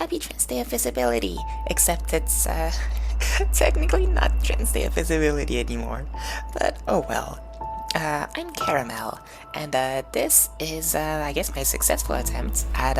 happy Trans Day of Visibility, except it's technically not Trans Day of Visibility anymore, but oh well. I'm Caramel, and this is, I guess, my successful attempt at,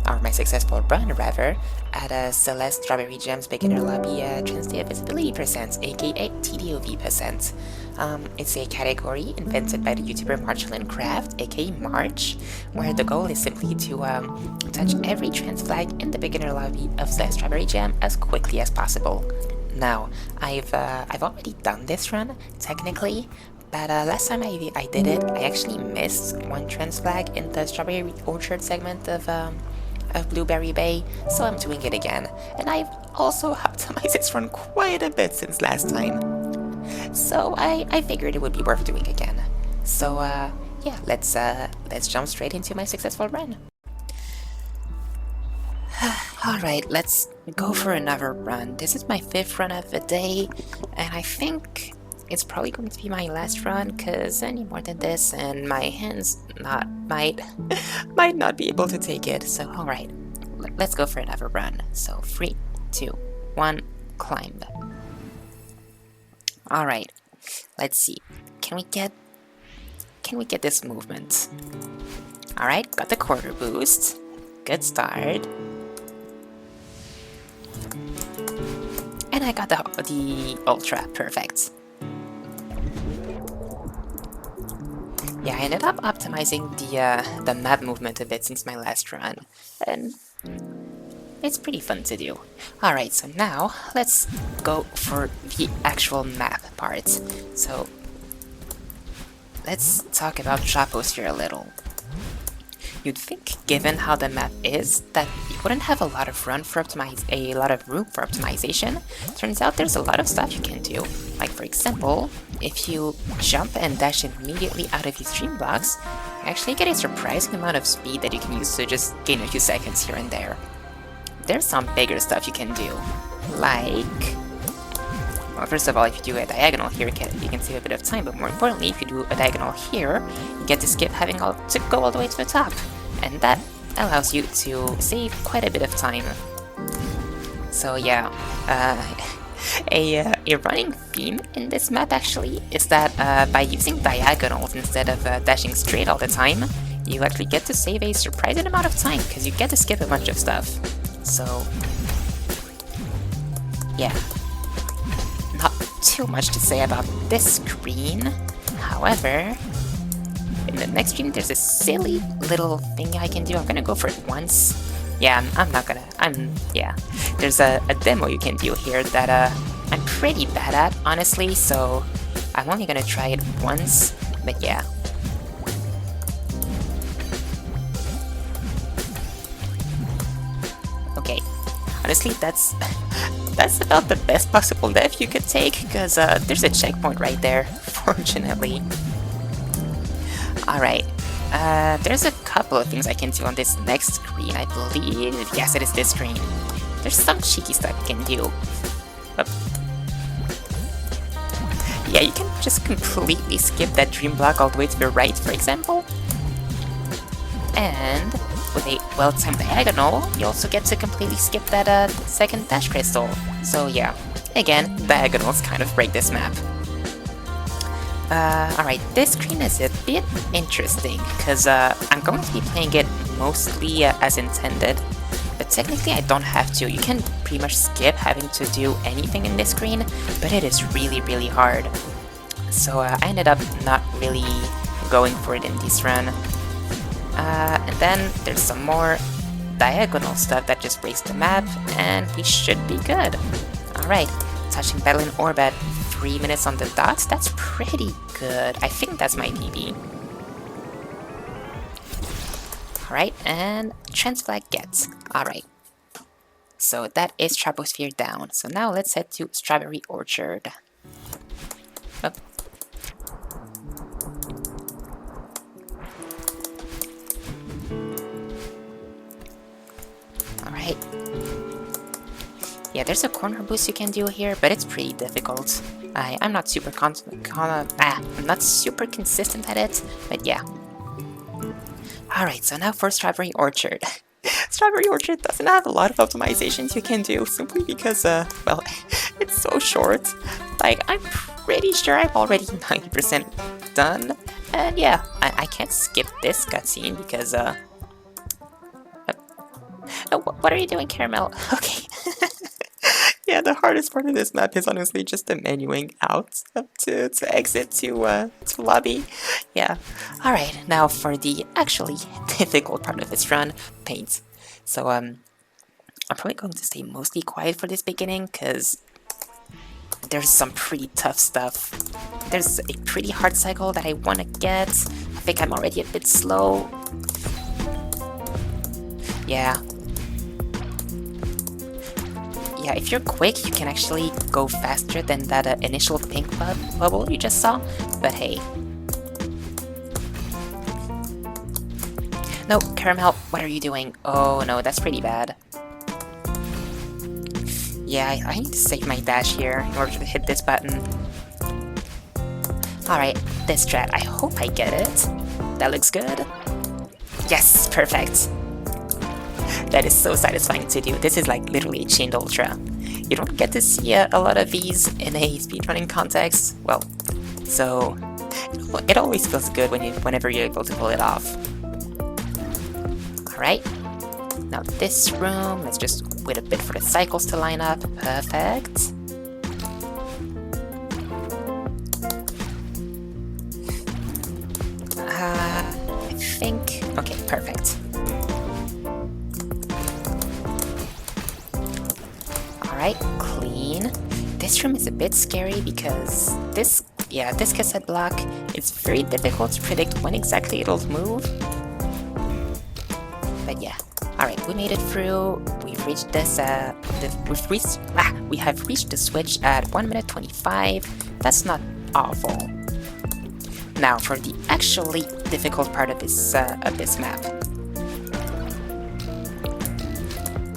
or my successful run, rather, at Celeste Strawberry Jam's Beginner Lobby Trans Day of Visibility Percent, aka TDoV Percent. It's a category invented by the YouTuber Marchalan Craft, aka March, where the goal is simply to touch every trans flag in the beginner lobby of Celeste Strawberry Jam as quickly as possible. Now, I've already done this run, technically, but last time I did it, I actually missed one trans flag in the Strawberry Orchard segment of Blueberry Bay, so I'm doing it again. And I've also optimized this run quite a bit since last time. So I figured it would be worth doing again. So yeah, let's jump straight into my successful run. Alright, let's go for another run. This is my 5th run of the day, and I think it's probably going to be my last run, because any more than this and my hands might not be able to take it. So alright, let's go for another run. So 3, 2, 1, climb. Alright, let's see. Can we get this movement? Alright, got the quarter boost. Good start. And I got the ultra, perfect. Yeah, I ended up optimizing the map movement a bit since my last run, and it's pretty fun to do. Alright, so now let's go for the actual map part. So let's talk about Troposphere a little. You'd think, given how the map is, that you wouldn't have a lot of room for optimization. Turns out there's a lot of stuff you can do. Like, for example, if you jump and dash immediately out of these dream blocks, you actually get a surprising amount of speed that you can use to just gain a few seconds here and there. There's some bigger stuff you can do, like... Well, first of all, if you do a diagonal here, you can save a bit of time, but more importantly, if you do a diagonal here, you get to skip having to go all the way to the top, and that allows you to save quite a bit of time. So yeah, a running theme in this map actually is that by using diagonals instead of dashing straight all the time, you actually get to save a surprising amount of time, because you get to skip a bunch of stuff. So yeah. Not too much to say about this screen. However, in the next screen there's a silly little thing I can do. I'm gonna go for it once. Yeah, yeah. There's a demo you can do here that I'm pretty bad at, honestly, so I'm only gonna try it once, but yeah. Okay, honestly, that's about the best possible depth you could take, because there's a checkpoint right there, fortunately. Alright, there's a couple of things I can do on this next screen, I believe. Yes, it is this screen. There's some cheeky stuff you can do. Yeah, you can just completely skip that dream block all the way to the right, for example. And with a well-timed diagonal, you also get to completely skip that second dash crystal. So yeah, again, diagonals kind of break this map. Alright, this screen is a bit interesting, because I'm going to be playing it mostly as intended, but technically I don't have to. You can pretty much skip having to do anything in this screen, but it is really, really hard. So I ended up not really going for it in this run. And then there's some more diagonal stuff that just breaks the map, and we should be good. Alright, touching battle in orbit, 3 minutes on the dot, that's pretty good. I think that's my PB. Alright, and trans flag gets. Alright. So that is Troposphere down. So now let's head to Strawberry Orchard. Oh. Alright. Yeah, there's a corner boost you can do here, but it's pretty difficult. I'm not super I'm not super consistent at it, but yeah. Alright, so now for Strawberry Orchard. Strawberry Orchard doesn't have a lot of optimizations you can do simply because, well, it's so short. Like, I'm pretty sure I'm already 90% done. And yeah, I can't skip this cutscene because, oh, what are you doing, Caramel? Okay. Yeah, the hardest part of this map is honestly just the menuing out to exit to lobby. Yeah. Alright, now for the actually difficult part of this run, paint. So, I'm probably going to stay mostly quiet for this beginning, because there's some pretty tough stuff. There's a pretty hard cycle that I want to get. I think I'm already a bit slow. Yeah. Yeah, if you're quick, you can actually go faster than that initial pink bubble you just saw, but hey. No, Caramel, what are you doing? Oh no, that's pretty bad. Yeah, I need to save my dash here in order to hit this button. Alright, this strat, I hope I get it. That looks good. Yes, perfect. That is so satisfying to do. This is like literally a chained ultra. You don't get to see a lot of these in a speedrunning context. Well, so it always feels good whenever you're able to pull it off. Alright, now this room, let's just wait a bit for the cycles to line up. Perfect. I think, okay, perfect. Alright, clean. This room is a bit scary because this cassette block, it's very difficult to predict when exactly it'll move. But yeah, alright, we made it through. We've reached this, we have reached the switch at 1 minute 25. That's not awful. Now for the actually difficult part of this map.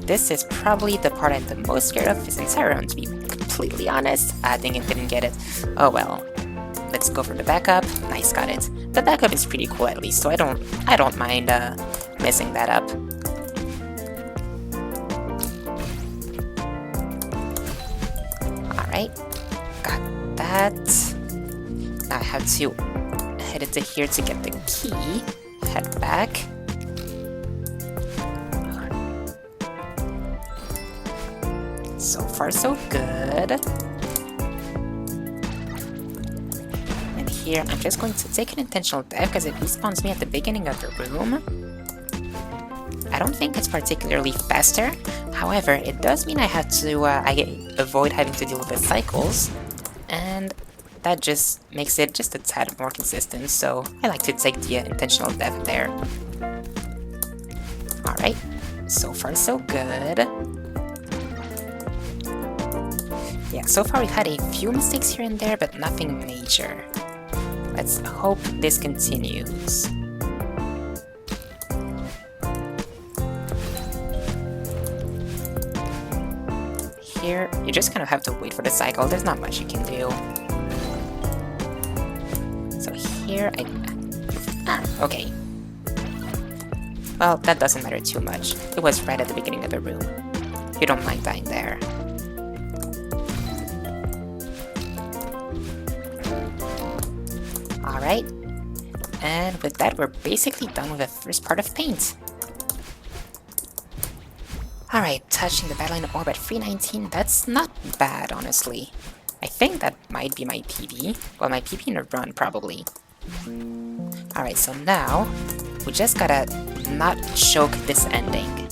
This is probably the part I'm the most scared of this entire round, to be completely honest. I think it didn't get it. Oh well. Let's go for the backup. Nice, got it. The backup is pretty cool at least, so I don't mind messing that up. Alright. Got that. Now I have to head into here to get the key. Head back. So far, so good. And here, I'm just going to take an intentional dive because it respawns me at the beginning of the room. I don't think it's particularly faster. However, it does mean I have to avoid having to deal with the cycles, and that just makes it just a tad more consistent. So I like to take the intentional dive there. All right, so far, so good. Yeah, so far we've had a few mistakes here and there, but nothing major. Let's hope this continues. Here, you just kind of have to wait for the cycle. There's not much you can do. So here, okay. Well, that doesn't matter too much. It was right at the beginning of the room. You don't mind dying there. Alright, and with that we're basically done with the first part of paint. Alright, touching the battleline orb at 319, that's not bad honestly. I think that might be my PB. Well, my PB in a run probably. Alright, so now we just gotta not choke this ending.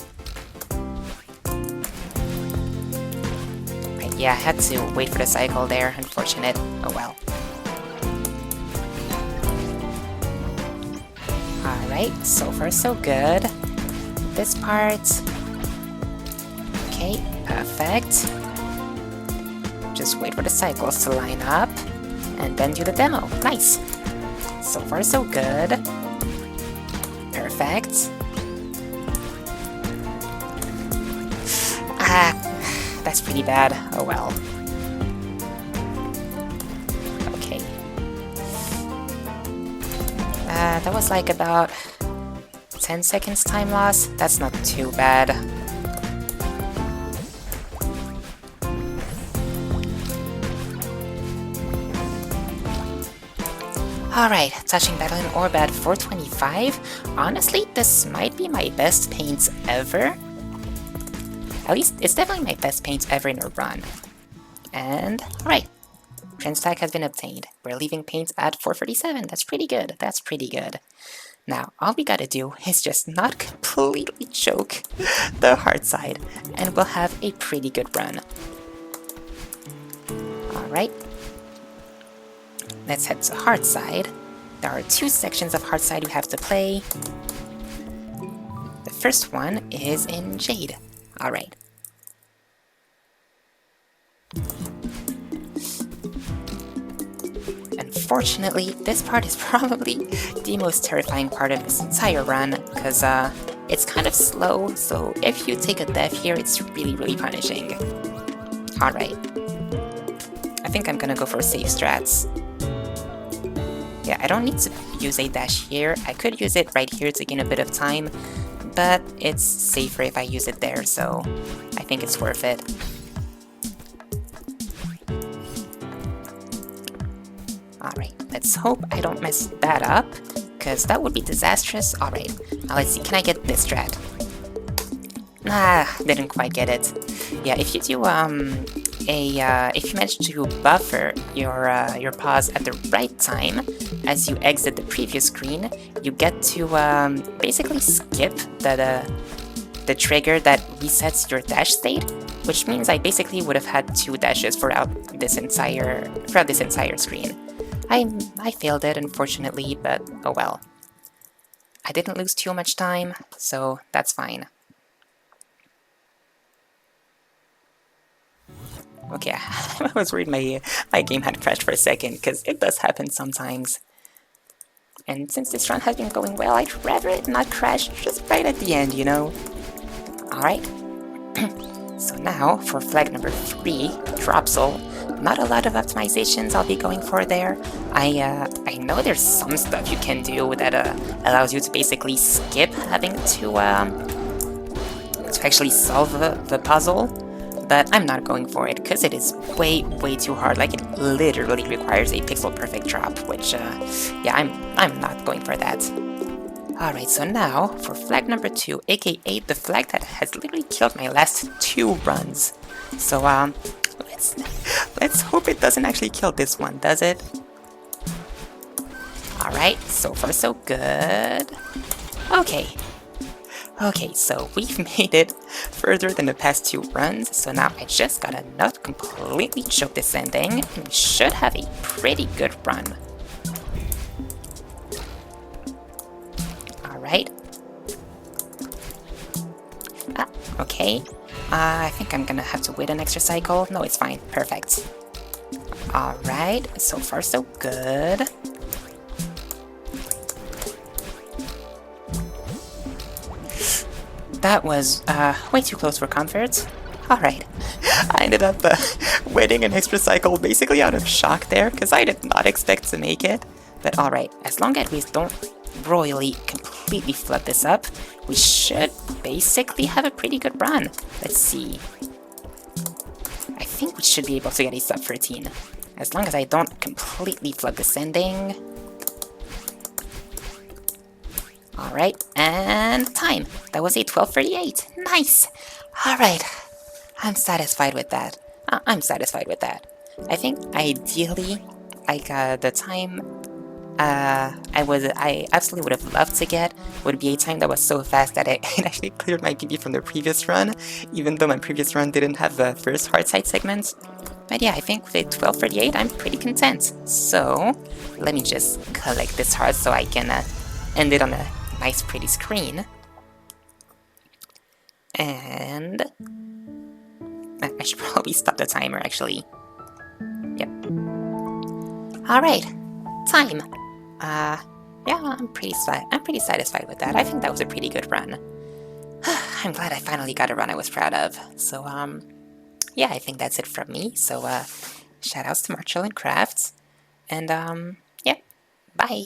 Right, yeah, I had to wait for the cycle there, unfortunate. Oh well. Alright, so far so good. This part. Okay, perfect. Just wait for the cycles to line up, and then do the demo. Nice! So far so good. Perfect. That's pretty bad. Oh well. Okay. That was like about 10 seconds time loss. That's not too bad. Alright, touching battle in orb at 425. Honestly, this might be my best paints ever. At least, it's definitely my best paints ever in a run. And, alright. Trend stack has been obtained. We're leaving paints at 437. That's pretty good. That's pretty good. Now, all we gotta do is just not completely choke the Hardside, and we'll have a pretty good run. Alright. Let's head to Hardside. There are 2 sections of Hardside we have to play. The first one is in Jade. Alright. Unfortunately, this part is probably the most terrifying part of this entire run, because it's kind of slow, so if you take a death here, it's really punishing. Alright. I think I'm gonna go for safe strats. Yeah, I don't need to use a dash here. I could use it right here to gain a bit of time, but it's safer if I use it there, so I think it's worth it. Alright, let's hope I don't mess that up, because that would be disastrous. Alright, now let's see, can I get this strat? Ah, didn't quite get it. Yeah, if you do, if you manage to buffer your pause at the right time, as you exit the previous screen, you get to basically skip the trigger that resets your dash state, which means I basically would have had 2 dashes throughout this entire screen. I failed it, unfortunately, but oh well. I didn't lose too much time, so that's fine. Okay, I was worried my game had crashed for a second, because it does happen sometimes. And since this run has been going well, I'd rather it not crash just right at the end, you know? Alright. So now, for flag number 3, Dropsel. Not a lot of optimizations I'll be going for there. I know there's some stuff you can do that allows you to basically skip having to actually solve the puzzle, but I'm not going for it because it is way too hard. Like, it literally requires a pixel perfect drop, which yeah, I'm not going for that. Alright, so now for flag number 2, aka the flag that has literally killed my last 2 runs. So let's hope it doesn't actually kill this one, does it? Alright, so far so good. Okay, so we've made it further than the past 2 runs, so now I just gotta not completely choke this ending, and we should have a pretty good run. Alright. Okay. I think I'm gonna have to wait an extra cycle. No, it's fine. Perfect. Alright, so far so good. That was way too close for comfort. Alright. I ended up waiting an extra cycle basically out of shock there, because I did not expect to make it. But alright, as long as we don't royally completely flood this up, we should basically have a pretty good run. Let's see. I think we should be able to get a sub 13, as long as I don't completely flood this ending. Alright, and time! That was a 12:38. Nice! Alright, I'm satisfied with that. I'm satisfied with that. I think ideally, like, the time I absolutely would have loved to get would be a time that was so fast that it actually cleared my PB from the previous run, even though my previous run didn't have the first Hardside segment. But yeah, I think with a 12:38, I'm pretty content. So, let me just collect this heart so I can end it on a nice pretty screen. And I should probably stop the timer, actually. Yep. Alright, time. Yeah, I'm pretty satisfied with that. I think that was a pretty good run. I'm glad I finally got a run I was proud of. So, yeah, I think that's it from me. So, shoutouts to Marchalan Craft. And, yeah, bye!